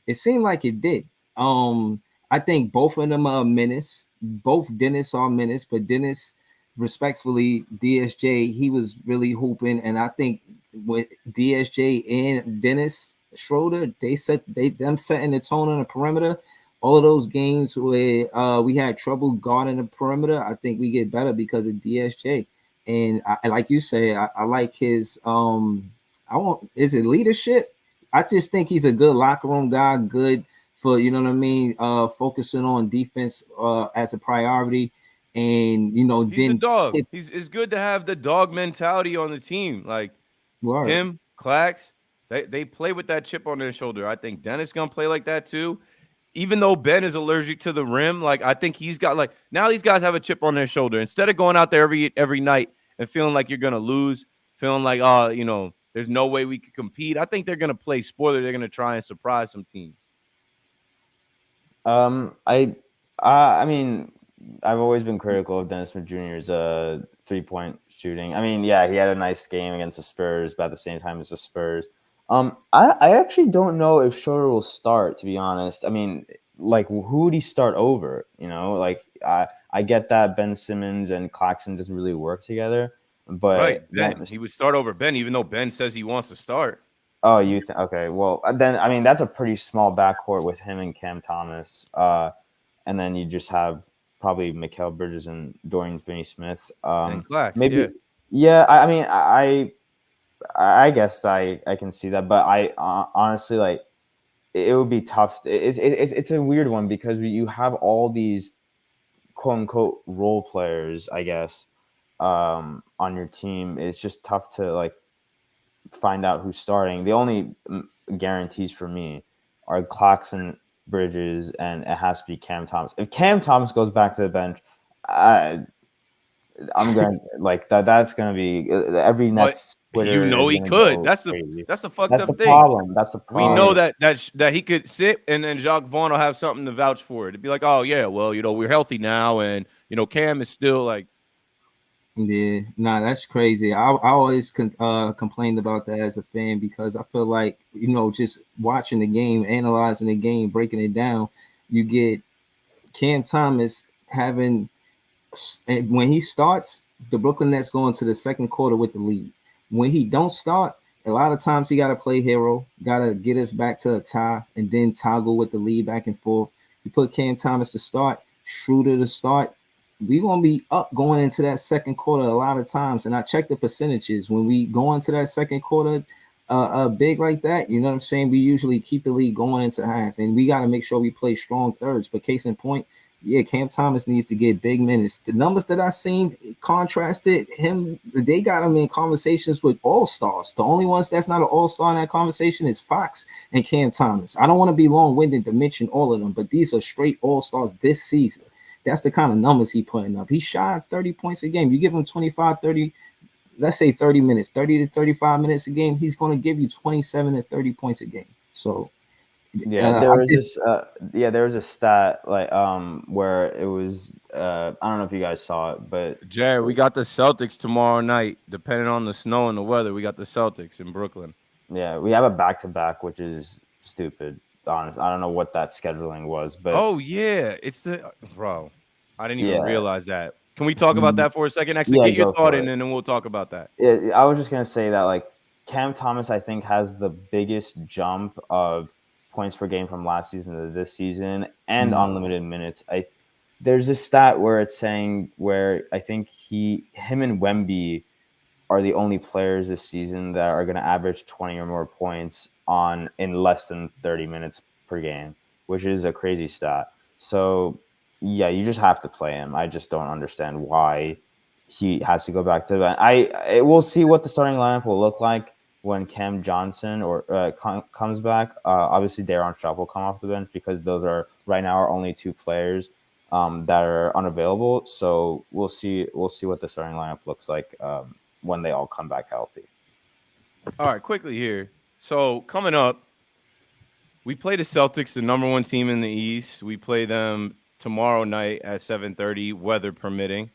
it seemed like it did. I think both of them are a menace. Both Dennis are a menace, but Dennis, respectfully, DSJ, he was really hooping, and I think with DSJ and Dennis Schroeder, them setting the tone on the perimeter. All of those games where we had trouble guarding the perimeter, I think we get better because of DSJ. and like you say, I like his I want is it leadership? I just think he's a good locker room guy, good for you know what I mean, focusing on defense as a priority, and He's a then dog. It's good to have the dog mentality on the team. Like word. him, Clax, they play with that chip on their shoulder. I think Dennis gonna play like that too. Even though Ben is allergic to the rim, like I think he's got like now these guys have a chip on their shoulder. Instead of going out there every night and feeling like you're gonna lose, feeling like there's no way we could compete. I think they're gonna play spoiler. They're gonna try and surprise some teams. I I mean, I've always been critical of Dennis Smith Jr.'s 3-point shooting. I mean, yeah, he had a nice game against the Spurs, but at the same time as the Spurs. I actually don't know if Schroeder will start, to be honest. I mean, like, who would he start over? Like I get that Ben Simmons and Claxton doesn't really work together, Right, but Ben. He would start over Ben, even though Ben says he wants to start. oh, okay? Well, then I mean that's a pretty small backcourt with him and Cam Thomas. And then you just have probably Mikal Bridges and Dorian Finney-Smith. And Clax, yeah. Maybe, yeah. I mean, I guess I can see that, but I honestly like it would be tough. It's a weird one because you have all these quote unquote role players, I guess, on your team. It's just tough to like find out who's starting. The only guarantees for me are Claxton, Bridges, and it has to be Cam Thomas. If Cam Thomas goes back to the bench, I'm gonna like that. That's gonna be every But Nets Twitter is he gonna could. go crazy. That's the fucked That's the up thing. problem. That's the We problem. know that he could sit, and then Jacques Vaughn will have something to vouch for it. It'd be like, oh yeah, well, we're healthy now, and Cam is still like. Yeah, nah, that's crazy. I always complained about that as a fan because I feel like just watching the game, analyzing the game, breaking it down, you get Cam Thomas having, and when he starts, the Brooklyn Nets go into the second quarter with the lead. When he don't start, a lot of times he got to play hero, got to get us back to a tie, and then toggle with the lead back and forth. You put Cam Thomas to start, Schroeder to start. We're gonna be up going into that second quarter a lot of times. And I check the percentages when we go into that second quarter, big like that. You know what I'm saying? We usually keep the lead going into half, and we got to make sure we play strong thirds. But case in point, yeah, Cam Thomas needs to get big minutes. The numbers that I seen contrasted him. They got him in conversations with all stars. The only ones that's not an all star in that conversation is Fox and Cam Thomas. I don't want to be long winded to mention all of them, but these are straight all stars this season. That's the kind of numbers he putting up. He shot 30 points a game. You give him 25, 30, let's say 30 minutes, 30 to 35 minutes a game. He's going to give you 27 to 30 points a game. So Yeah, there was a stat like where it was I don't know if you guys saw it, but Jared, we got the Celtics tomorrow night. Depending on the snow and the weather, we got the Celtics in Brooklyn. yeah, we have a back-to-back, which is stupid. Honest, I don't know what that scheduling was, but Oh yeah, it's the bro. I didn't even yeah, realize that. Can we talk about that for a second? Actually, yeah, get your go thought for in, it. and then we'll talk about that. I was just gonna say that like Cam Thomas, I think, has the biggest jump of points per game from last season to this season, and unlimited minutes. There's a stat where it's saying where I think him and Wemby are the only players this season that are going to average 20 or more points in less than 30 minutes per game, which is a crazy stat. So yeah, you just have to play him. I just don't understand why he has to go back to that. We'll see what the starting lineup will look like when Cam Johnson comes back. Obviously, Daron Sharp will come off the bench because those are right now our only two players that are unavailable. So we'll see what the starting lineup looks like when they all come back healthy. All right, quickly here. So coming up, we play the Celtics, the number one team in the East. We play them tomorrow night at 7:30, weather permitting.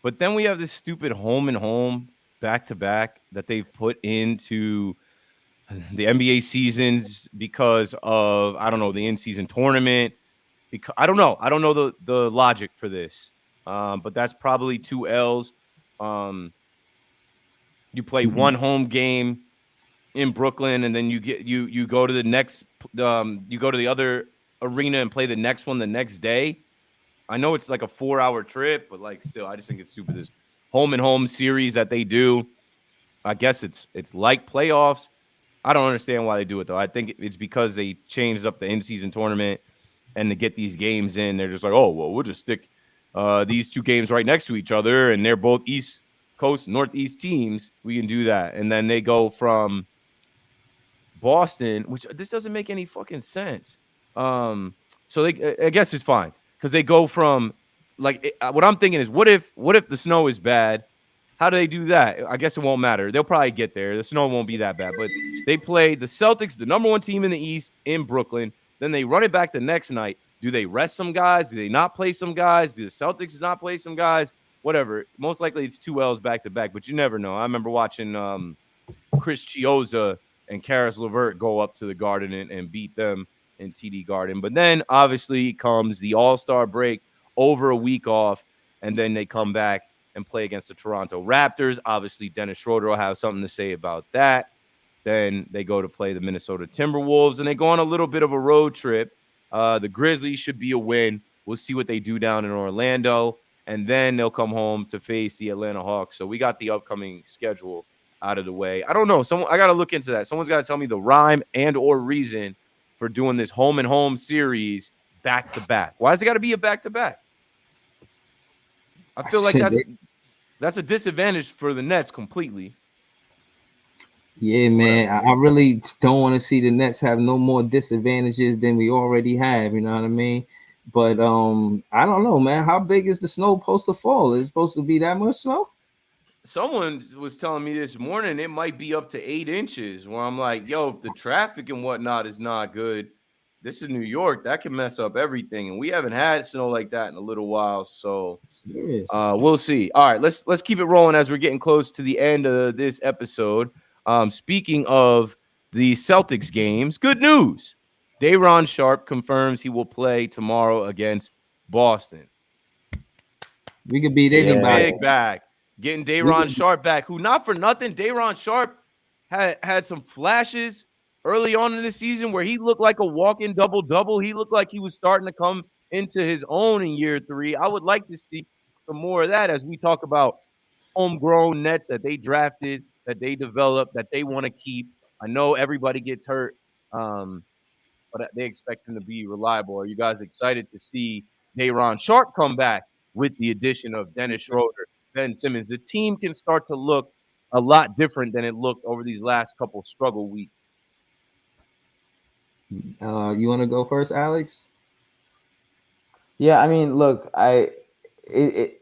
But then we have this stupid home and home back to back that they've put into the NBA seasons because of I don't know the in-season tournament. Because I don't know the logic for this. But that's probably 2 L's. You play one home game in Brooklyn, and then you go to the next you go to the other arena and play the next one the next day. I know it's like a 4-hour trip, but like still, I just think it's stupid. home and home series that they do. I guess it's like playoffs. I don't understand why they do it though. I think it's because they changed up the in-season tournament and to get these games in, they're just like, oh well, we'll just stick these two games right next to each other, and they're both East Coast, Northeast teams. We can do that, and then they go from Boston, which this doesn't make any fucking sense. So I guess it's fine because they go from what I'm thinking is, what if the snow is bad? How do they do that? I guess it won't matter. They'll probably get there. The snow won't be that bad, but they play the Celtics, the number one team in the East, in Brooklyn. Then they run it back the next night. Do they rest some guys? Do they not play some guys? Do the Celtics not play some guys? Whatever. Most likely it's 2 L's back to back, but you never know. I remember watching Chris Chioza and Karis LeVert go up to the Garden and beat them in TD Garden. But then obviously comes the All-Star break, over a week off, and then they come back and play against the Toronto Raptors. Obviously, Dennis Schroeder will have something to say about that. Then they go to play the Minnesota Timberwolves, and they go on a little bit of a road trip. The Grizzlies should be a win. We'll see what they do down in Orlando, and then they'll come home to face the Atlanta Hawks. So we got the upcoming schedule out of the way. I don't know. I got to look into that. Someone's got to tell me the rhyme and or reason for doing this home and home series back to back. Why does it got to be a back to back? I feel like that's a disadvantage for the Nets completely. Yeah, man. I really don't want to see the Nets have no more disadvantages than we already have. You know what I mean? But I don't know, man. How big is the snow supposed to fall? Is it supposed to be that much snow? Someone was telling me this morning it might be up to 8 inches. Where I'm like, yo, if the traffic and whatnot is not good, this is New York. That can mess up everything, and we haven't had snow like that in a little while. So we'll see. All right, let's keep it rolling as we're getting close to the end of this episode. Speaking of the Celtics games, good news. Day'Ron Sharpe confirms he will play tomorrow against Boston. We could beat anybody. Big bag. Getting Day'Ron Sharpe back, who not for nothing, Day'Ron Sharpe had some flashes early on in the season where he looked like a walk-in double-double. He looked like he was starting to come into his own in year 3. I would like to see some more of that as we talk about homegrown Nets that they drafted, that they developed, that they want to keep. I know everybody gets hurt, but they expect him to be reliable. Are you guys excited to see Day'Ron Sharpe come back with the addition of Dennis Schroeder, Ben Simmons? The team can start to look a lot different than it looked over these last couple struggle weeks. You want to go first, Alex? Yeah, I mean, look, I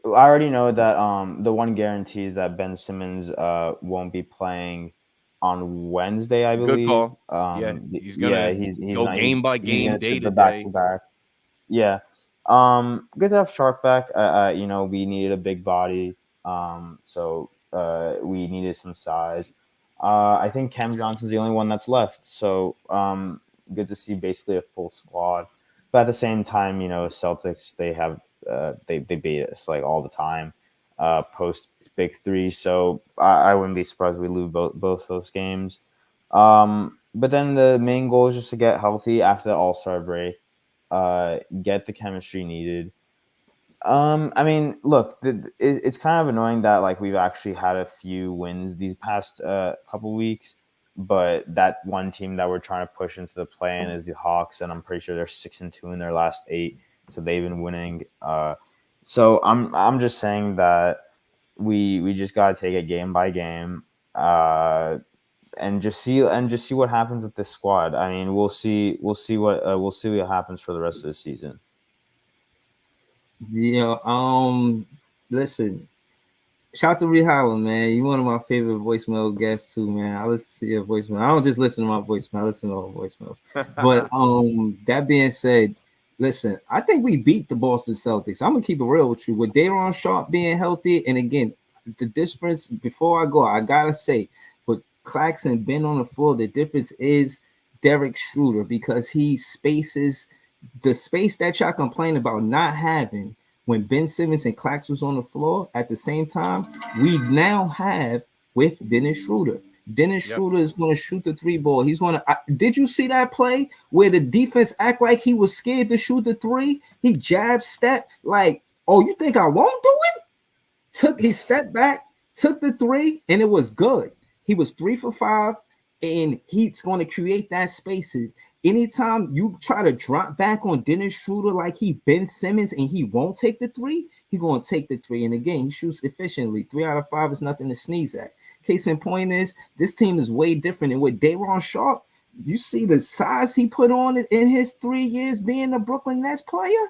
already know that the one guarantee is that Ben Simmons won't be playing on Wednesday, I believe. Good call. He's gonna go game by game, day to day. Yeah. Good to have Sharp back. We needed a big body, so we needed some size. I think Cam Johnson's the only one that's left, so good to see basically a full squad. But at the same time, Celtics, they have they beat us like all the time post Big Three, so I wouldn't be surprised if we lose both those games. But then the main goal is just to get healthy after the All-Star break, get the chemistry needed. I mean, look, it's kind of annoying that like we've actually had a few wins these past couple weeks, but that one team that we're trying to push into the play-in is the Hawks, and I'm pretty sure they're 6-2 in their last 8, so they've been winning. So I'm just saying that we just gotta take it game by game, and just see what happens with this squad. I mean, we'll see what happens for the rest of the season. Yeah. Listen. Shout out to Ree Holland, man. You're one of my favorite voicemail guests too, man. I listen to your voicemail. I don't just listen to my voicemail. I listen to all voicemails. But that being said, listen, I think we beat the Boston Celtics. I'm gonna keep it real with you. With Day'Ron Sharpe being healthy, and again, the difference before I go, I gotta say, with Claxton being on the floor, the difference is Derek Schroeder, because he spaces the space that y'all complain about not having. When Ben Simmons and Clax was on the floor at the same time, we now have with Dennis Schroeder. Dennis Schroeder is going to shoot the 3 ball. He's going to. Did you see that play where the defense act like he was scared to shoot the 3? He jab step like, oh, you think I won't do it? He stepped back, took the three, and it was good. He was 3 for 5, and he's going to create that spaces. Anytime you try to drop back on Dennis Schroeder like he Ben Simmons and he won't take the three, he's going to take the three. And again, he shoots efficiently. 3 out of 5 is nothing to sneeze at. Case in point is this team is way different. And with Day'Ron Sharpe, you see the size he put on in his 3 years being a Brooklyn Nets player.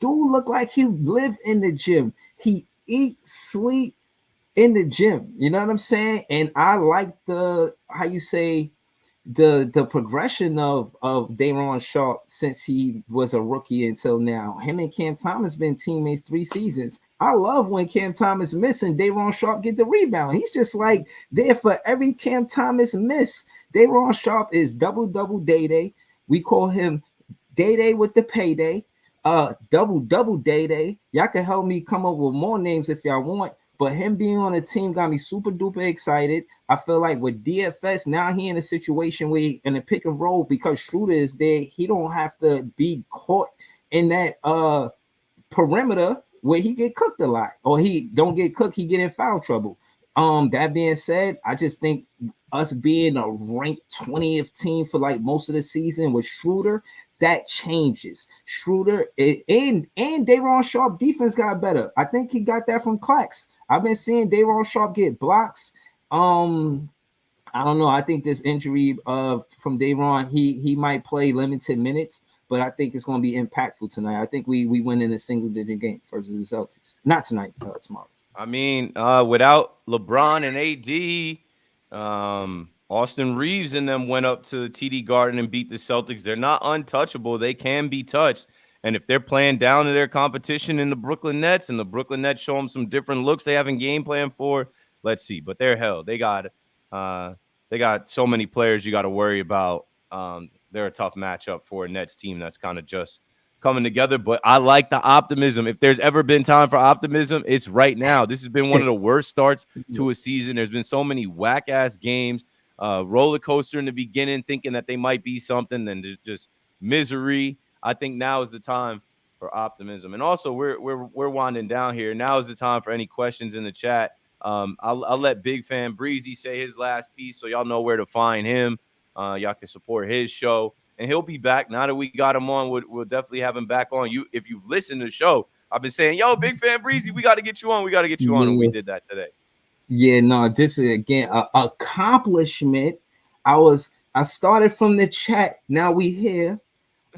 Dude looked like he lived in the gym. He eat, sleep in the gym. You know what I'm saying? And I like the how you say the progression of Day'Ron Sharpe since he was a rookie until now. Him and Cam Thomas been teammates 3 seasons. I love when Cam Thomas miss and Day'Ron Sharpe get the rebound. He's just like there for every Cam Thomas miss. Day'Ron Sharpe is double day. We call him Day with the payday. Double day. Y'all can help me come up with more names if y'all want. But him being on a team got me super duper excited. I feel like with DFS, now he in a situation where he, in a pick and roll because Schroeder is there, he don't have to be caught in that perimeter where he get cooked a lot. Or he don't get cooked, he get in foul trouble. That being said, I just think us being a ranked 20th team for like most of the season with Schroeder, that changes. Schroeder and Day'Ron Sharpe defense got better. I think he got that from Clax. I've been seeing Day'Ron Sharpe get blocks. I don't know. I think this injury from Day'Ron, he might play limited minutes, but I think it's going to be impactful tonight. I think we win in a single digit game versus the Celtics. Not tonight, tomorrow. I mean, without LeBron and AD, Austin Reeves and them went up to the TD Garden and beat the Celtics. They're not untouchable. They can be touched. And if they're playing down to their competition in the Brooklyn Nets and the Brooklyn Nets show them some different looks they haven't game plan for, let's see. But they're hell. They got so many players you got to worry about. They're a tough matchup for a Nets team that's kind of just coming together. But I like the optimism. If there's ever been time for optimism, it's right now. This has been one of the worst starts to a season. There's been so many whack-ass games. Roller coaster in the beginning, thinking that they might be something, and just misery. I think now is the time for optimism. And also, we're winding down here. Now is the time for any questions in the chat. I'll let Big Fan Breezy say his last piece, so y'all know where to find him. Y'all can support his show, and he'll be back. Now that we got him on, we'll definitely have him back on. You, if you've listened to the show, I've been saying, "Yo, Big Fan Breezy, we got to get you on. We got to get you on," and we did that today. Yeah, no, this is again an accomplishment. I started from the chat. Now we here.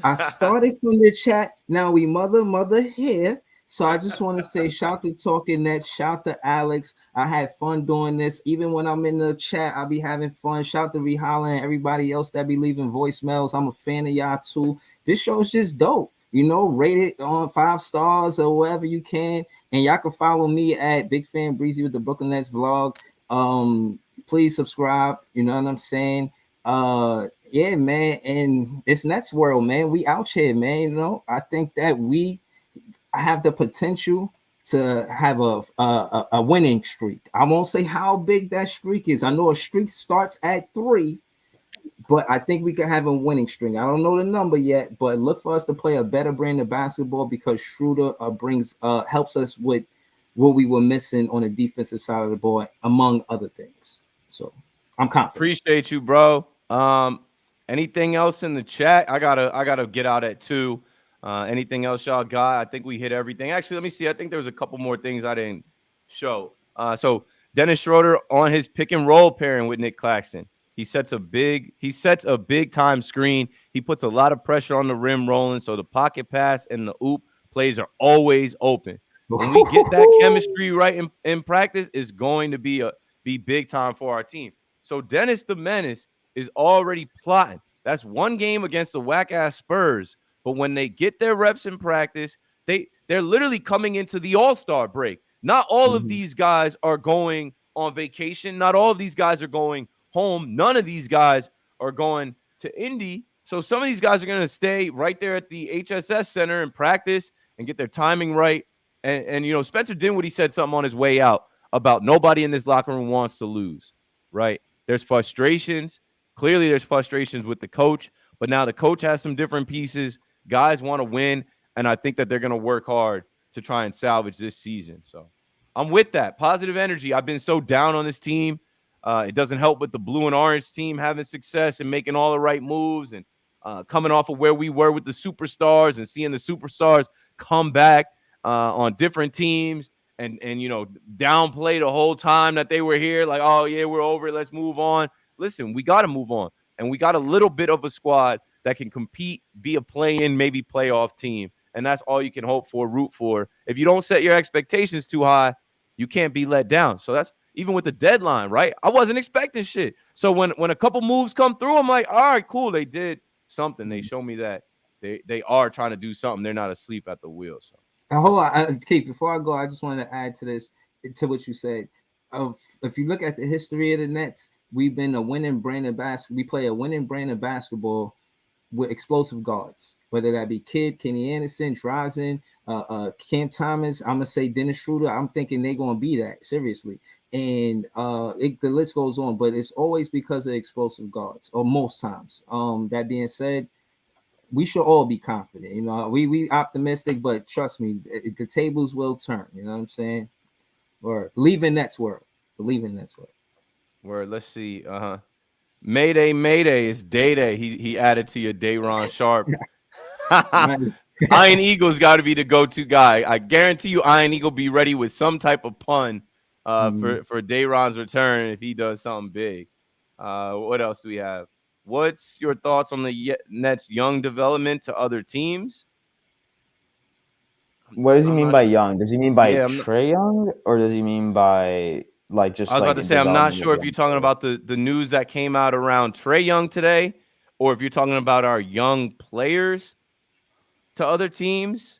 I started from the chat. Now we mother here. So I just want to say shout to Talking Nets, shout to Alex. I had fun doing this. Even when I'm in the chat, I'll be having fun. Shout to Rihala and everybody else that be leaving voicemails. I'm a fan of y'all too. This show's just dope. You know, rate it on 5 stars or whatever you can. And y'all can follow me at Big Fan Breezy with the Brooklyn Nets vlog. Please subscribe. You know what I'm saying? Yeah, man. And it's Nets world, man. We out here, man. You know, I think that we have the potential to have a winning streak. I won't say how big that streak is. I know a streak starts at 3, but I think we can have a winning streak. I don't know the number yet, but look for us to play a better brand of basketball because Schroeder helps us with what we were missing on the defensive side of the ball, among other things. So I'm confident. Appreciate you, bro. Anything else in the chat? I gotta get out at 2. Anything else y'all got? I think we hit everything. Actually, let me see. I think there was a couple more things I didn't show. So Dennis Schroeder on his pick and roll pairing with Nick Claxton. He sets a big time screen. He puts a lot of pressure on the rim rolling. So the pocket pass and the oop plays are always open. When we get that chemistry right in practice, it's going to be big time for our team. So Dennis the Menace is already plotting. That's one game against the whack-ass Spurs. But when they get their reps in practice, they're literally coming into the All-Star break. Not all of these guys are going on vacation. Not all of these guys are going home. None of these guys are going to Indy. So some of these guys are going to stay right there at the HSS Center and practice and get their timing right. And you know, Spencer Dinwiddie said something on his way out about nobody in this locker room wants to lose, right? There's frustrations. Clearly, there's frustrations with the coach. But now the coach has some different pieces. Guys want to win, and I think that they're going to work hard to try and salvage this season. So I'm with that positive energy. I've been so down on this team. It doesn't help with the blue and orange team having success and making all the right moves and coming off of where we were with the superstars and seeing the superstars come back on different teams and downplay the whole time that they were here. Like, oh yeah, we're over it. Let's move on. Listen, we got to move on, and we got a little bit of a squad that can compete, be a play-in, maybe playoff team, and that's all you can hope for, root for. If you don't set your expectations too high, you can't be let down. So that's even with the deadline, right? I wasn't expecting shit. So when a couple moves come through, I'm like, all right, cool. They did something. They show me that they are trying to do something. They're not asleep at the wheel. So And hold on, Keith. Before I go, I just wanted to add to this, to what you said. If you look at the history of the Nets, we've been a winning brand of basketball. We play a winning brand of basketball with explosive guards, whether that be Kenny Anderson, Drazen, Cam Thomas. I'm gonna say Dennis Schroeder. I'm thinking they're gonna be that seriously, and the list goes on. But it's always because of explosive guards, or most times. That being said, we should all be confident. We optimistic, but trust me, the tables will turn. You know what I'm saying? Or believe in Nets world. Believe in Nets world. where let's see, Mayday, Mayday, it's Day Day. He added to your Dayron Sharp. Iron Eagle's got to be the go-to guy. I guarantee you, Iron Eagle be ready with some type of pun for Dayron's return if he does something big. What else do we have? What's your thoughts on the Nets' young development to other teams? What does he I'm mean not by sure. young? Does he mean by Yeah, Trey Young, or does he mean by like I just was about like to in say I'm not development of sure if you're young talking players? about the news that came out around Trey Young today, or if you're talking about our young players to other teams.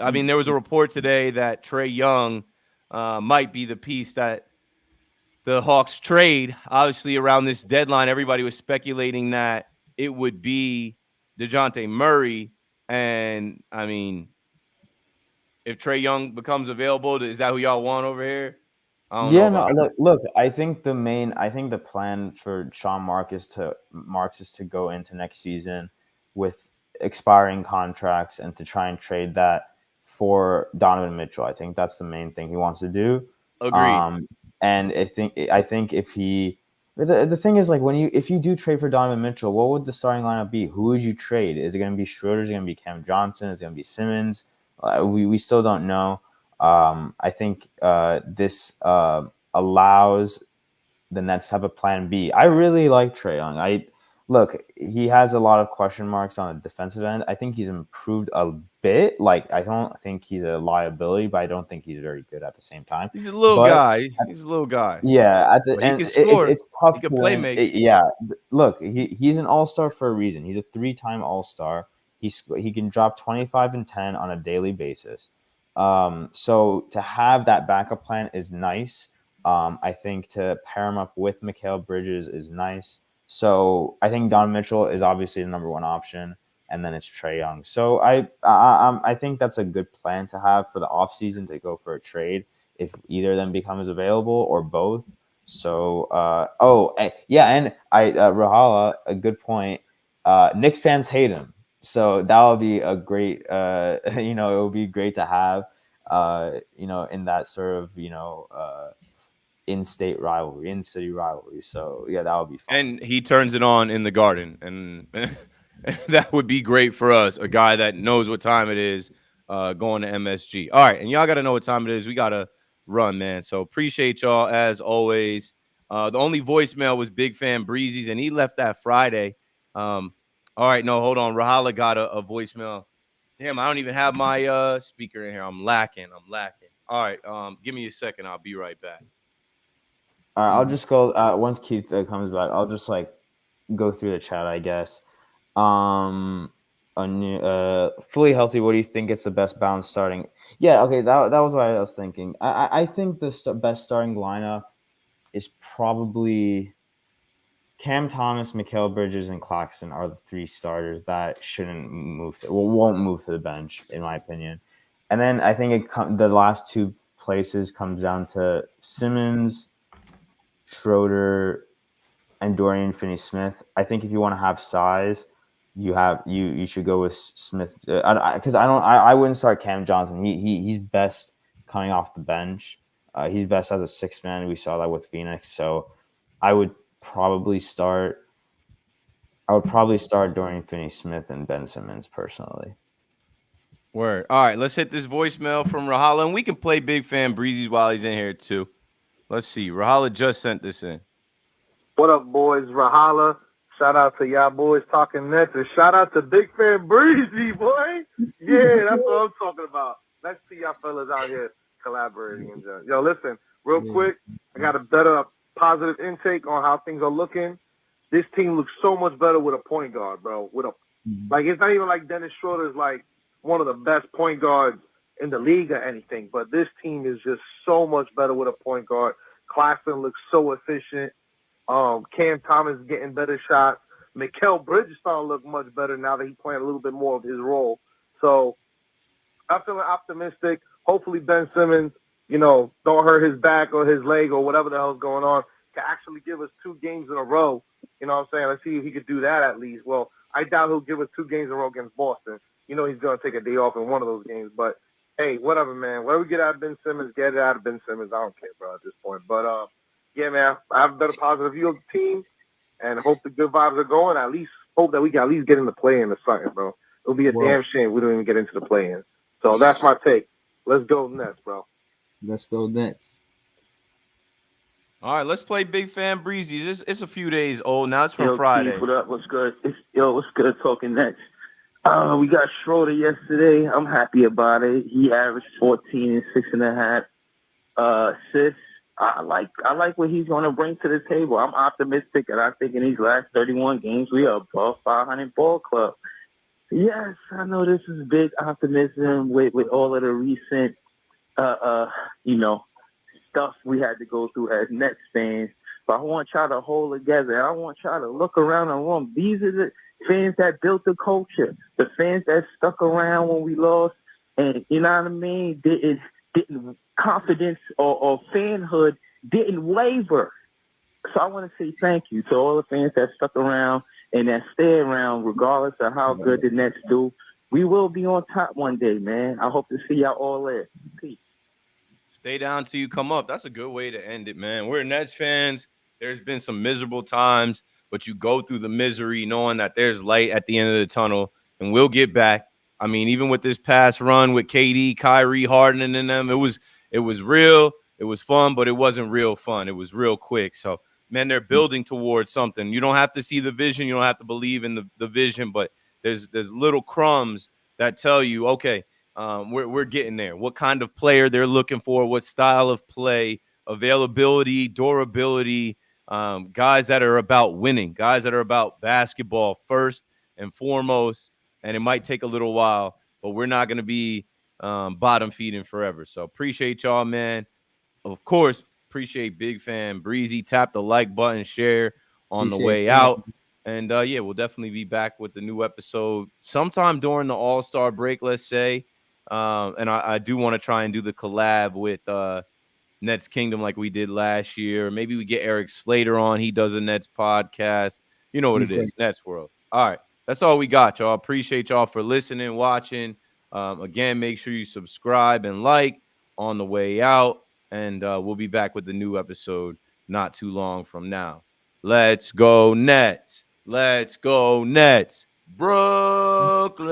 I mean, there was a report today that Trey Young might be the piece that the Hawks trade. Obviously, around this deadline, everybody was speculating that it would be DeJounte Murray. And I mean, if Trey Young becomes available, is that who y'all want over here? I don't know Yeah, no, about that. look. I think the plan for Sean Marks is to go into next season with expiring contracts and to try and trade that for Donovan Mitchell. I think that's the main thing he wants to do. Agreed. Um, and I think if he the thing is, like, if you do trade for Donovan Mitchell, what would the starting lineup be? Who would you trade? Is it going to be Schroeder? Is it going to be Cam Johnson? Is it going to be Simmons? We still don't know. I think this allows the Nets to have a plan B. I really like Trae Young. He has a lot of question marks on the defensive end. I think he's improved a bit. Like, I don't think he's a liability, but I don't think he's very good at the same time. He's a little But guy. He's a little guy, yeah, at the but he end, can score. it's tough He to can play win. make. Yeah, look, he's an all-star for a reason. He's a three-time all-star. He can drop 25 and 10 on a daily basis. So to have that backup plan is nice. I think to pair him up with Mikal Bridges is nice. So I think Don Mitchell is obviously the number one option, and then it's Trae Young. So I think that's a good plan to have for the offseason, to go for a trade if either of them becomes available or both. So yeah, and Rahala, a good point. Knicks fans hate him, so that would be a great it would be great to have in that sort of in-state rivalry, in-city rivalry. So yeah, that would be fun. And he turns it on in the Garden, and that would be great for us. A guy that knows what time it is, going to MSG. All right, and y'all got to know what time it is. We got to run, man. So appreciate y'all as always. The only voicemail was Big Fan Breezy's, and he left that Friday. All right, no, hold on. Rahala got a voicemail. Damn, I don't even have my speaker in here. I'm lacking. All right, give me a second. I'll be right back. All right, I'll just go once Keith comes back. I'll just go through the chat, I guess. A new, fully healthy. What do you think it's the best balance starting? Yeah, okay, that was what I was thinking. I think the best starting lineup is probably Cam Thomas, Mikal Bridges, and Claxton are the three starters that won't move to the bench, in my opinion. And then I think the last two places comes down to Simmons, Schroeder, and Dorian Finney-Smith. I think if you want to have size, you should go with Smith, because I wouldn't start Cam Johnson. He's best coming off the bench. He's best as a sixth man. We saw that with Phoenix. So I would probably start. I would probably start Dorian Finney-Smith and Ben Simmons personally. Word. All right, let's hit this voicemail from Rahala, and we can play Big Fan Breezy while he's in here too. Let's see. Rahala just sent this in. What up, boys? Rahala. Shout out to y'all boys talking Nets, and shout out to Big Fan Breezy, boy. Yeah, that's what I'm talking about. Let's see y'all fellas out here collaborating. And yo, listen, real quick, I got a better positive intake on how things are looking. This team looks so much better with a point guard, bro. Like, it's not even like Dennis Schroeder's like one of the best point guards in the league or anything, but this team is just so much better with a point guard. Claxton looks so efficient. Cam Thomas getting better shots. Mikal Bridges starting to look much better now that he's playing a little bit more of his role. So I'm feeling optimistic. Hopefully Ben Simmons, don't hurt his back or his leg or whatever the hell's going on, can actually give us 2 games in a row. You know what I'm saying? Let's see if he could do that at least. Well, I doubt he'll give us 2 games in a row against Boston. He's going to take a day off in one of those games. But, hey, whatever, man. Whatever we get out of Ben Simmons, get it out of Ben Simmons. I don't care, bro, at this point. But, yeah, man, I have a better positive view of the team and hope the good vibes are going. At least hope that we can at least get in the play-in or something, bro. It'll be a damn shame if we don't even get into the play-in. So that's my take. Let's go Nets, bro. Let's go Nets. All right, let's play Big Fan Breezy. It's a few days old now. It's from Friday. Keith, what up? What's good? What's good? Talking Nets. We got Schroeder yesterday. I'm happy about it. He averaged 14 and 6.5 assists. I like what he's going to bring to the table. I'm optimistic, and I think in these last 31 games we are above 500 ball club. Yes, I know this is big optimism with all of the recent, stuff we had to go through as Nets fans. But I want y'all to hold together. I want y'all to look around the room. These are the fans that built the culture, the fans that stuck around when we lost, and you know what I mean. Didn't confidence or fanhood didn't waver. So I want to say thank you to all the fans that stuck around and that stay around, regardless of how good the Nets do. We will be on top one day, man. I hope to see y'all all there. Peace. Stay down till you come up. That's a good way to end it, man. We're Nets fans. There's been some miserable times, but you go through the misery knowing that there's light at the end of the tunnel, and we'll get back. I mean, even with this past run with KD, Kyrie, Harden, and them, it was real. It was fun, but it wasn't real fun. It was real quick. So, man, they're building towards something. You don't have to see the vision. You don't have to believe in the vision, but there's little crumbs that tell you, okay, we're getting there. What kind of player they're looking for, what style of play, availability, durability, guys that are about winning, guys that are about basketball first and foremost. And it might take a little while, but we're not going to be bottom feeding forever. So appreciate y'all, man. Of course, appreciate Big Fan Breezy. Tap the like button, share on the way out. And, yeah, we'll definitely be back with the new episode sometime during the All-Star break, let's say. And I do want to try and do the collab with Nets Kingdom like we did last year. Maybe we get Eric Slater on. He does a Nets podcast. You know what it is, Nets World. All right. That's all we got, y'all. Appreciate y'all for listening, watching. Again, make sure you subscribe and like on the way out. And we'll be back with the new episode not too long from now. Let's go Nets. Let's go Nets. Brooklyn.